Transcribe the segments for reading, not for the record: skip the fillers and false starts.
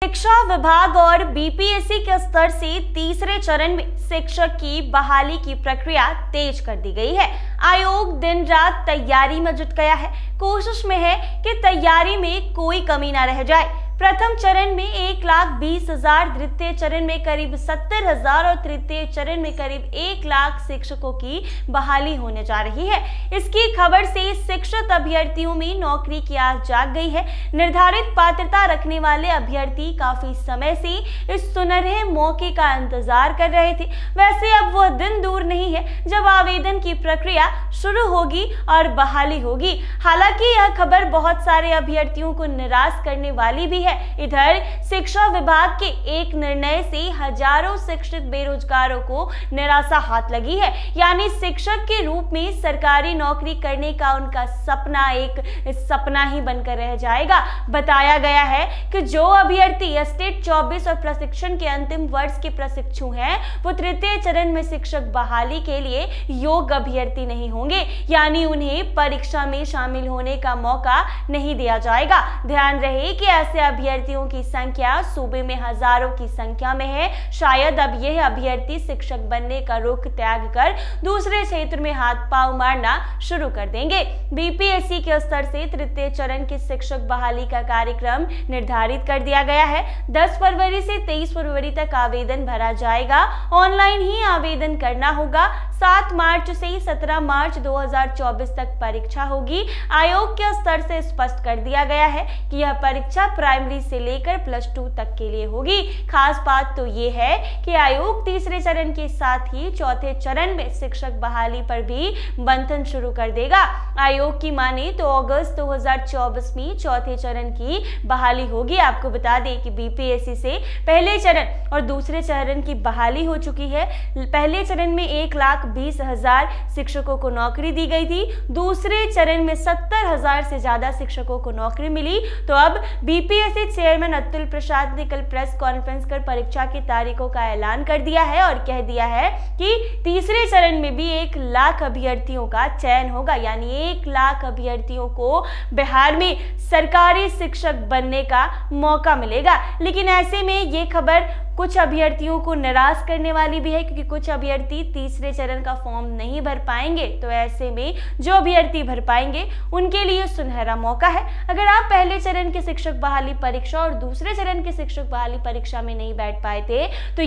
शिक्षा विभाग और बीपीएससी के स्तर से तीसरे चरण में शिक्षक की बहाली की प्रक्रिया तेज कर दी गई है। आयोग दिन रात तैयारी में जुट गया है। कोशिश में है कि तैयारी में कोई कमी न रह जाए। प्रथम चरण में 1,20,000, द्वितीय चरण में करीब 70,000 और तृतीय चरण में करीब 1 लाख शिक्षकों की बहाली होने जा रही है। इसकी खबर से शिक्षक अभ्यर्थियों में नौकरी की आस जाग गई है। निर्धारित पात्रता रखने वाले अभ्यर्थी काफी समय से इस सुनहरे मौके का इंतजार कर रहे थे। वैसे अब वह दिन दूर नहीं है जब आवेदन की प्रक्रिया शुरू होगी और बहाली होगी। हालांकि यह खबर बहुत सारे अभ्यर्थियों को निराश करने वाली भी है। इधर शिक्षा विभाग के एक निर्णय से हजारों शिक्षक बेरोजगारों को निराशा हाथ लगी है। यानी शिक्षक के रूप में सरकारी नौकरी करने का उनका सपना एक सपना ही बनकर रह जाएगा। बताया गया है कि जो अभ्यर्थी स्टेट 24 और प्रशिक्षण के अंतिम वर्ष के प्रशिक्षु हैं, वो तृतीय चरण में शिक्षक बहाली के लिए योग्य अभ्यर्थी नहीं होंगे, यानी उन्हें परीक्षा में शामिल होने का मौका नहीं दिया जाएगा। ध्यान रहे कि ऐसे अभ्यर्थियों की संख्या सूबे में हजारों की संख्या में है। शायद अब यह अभ्यर्थी शिक्षक बनने का रुख त्याग कर दूसरे क्षेत्र में हाथ पांव मारना शुरू कर देंगे। बीपीएससी के स्तर से तृतीय चरण की शिक्षक बहाली का कार्यक्रम निर्धारित कर दिया गया है। 10 फरवरी से 23 फरवरी तक आवेदन भरा जाएगा। ऑनलाइन ही आवेदन करना होगा। 7 मार्च से 17 मार्च 2024 तक परीक्षा होगी। आयोग के स्तर से स्पष्ट कर दिया गया है कि यह परीक्षा प्राइमरी से लेकर +2 तक के लिए होगी। खास बात तो ये है कि आयोग तीसरे चरण के साथ ही चौथे चरण में शिक्षक बहाली पर भी मंथन शुरू कर देगा। आयोग की माने तो अगस्त 2024 में चौथे चरण की बहाली होगी। आपको बता दें कि बीपीएससी से पहले चरण और दूसरे चरण की बहाली हो चुकी है। पहले चरण में 1,20,000 शिक्षकों को नौकरी दी गई थी। दूसरे चरण में 70,000 से ज्यादा शिक्षकों को नौकरी मिली। तो अब बीपीएससी चेयरमैन अतुल प्रसाद ने कल प्रेस कॉन्फ्रेंस कर परीक्षा की तारीखों का ऐलान कर दिया है और कह दिया है कि तीसरे चरण में भी 1 लाख अभ्यर्थियों का चयन होगा, यानी 1 लाख अभ्यर्थियों को बिहार में सरकारी शिक्षक बनने का मौका मिलेगा। लेकिन ऐसे में ये खबर कुछ अभ्यर्थियों को निराश करने वाली भी है, क्योंकि कुछ अभ्यर्थी तीसरे चरण का फॉर्म नहीं भर पाएंगे। तो ऐसे में जो अभ्यर्थी भर पाएंगे उनके लिए सुनहरा मौका है। अगर आप पहले चरण के शिक्षक बहाली परीक्षा और दूसरे चरण के शिक्षक बहाली परीक्षा में नहीं बैठ पाए थे, तो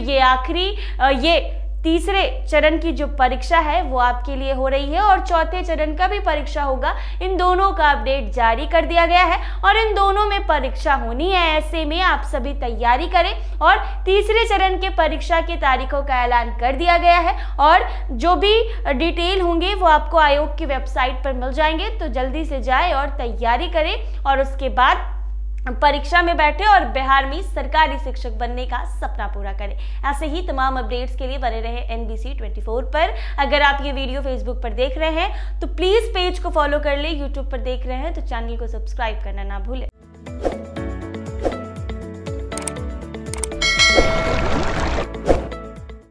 ये तीसरे चरण की जो परीक्षा है वो आपके लिए हो रही है और चौथे चरण का भी परीक्षा होगा। इन दोनों का अपडेट जारी कर दिया गया है और इन दोनों में परीक्षा होनी है। ऐसे में आप सभी तैयारी करें और तीसरे चरण के परीक्षा की तारीखों का ऐलान कर दिया गया है और जो भी डिटेल होंगे वो आपको आयोग की वेबसाइट पर मिल जाएंगे। तो जल्दी से जाए और तैयारी करें और उसके बाद परीक्षा में बैठे और बिहार में सरकारी शिक्षक बनने का सपना पूरा करें। ऐसे ही तमाम अपडेट्स के लिए बने रहे NBC 24 पर। अगर आप ये वीडियो फेसबुक पर देख रहे हैं तो प्लीज पेज को फॉलो कर ले। यूट्यूब पर देख रहे हैं तो चैनल को सब्सक्राइब करना ना भूलें।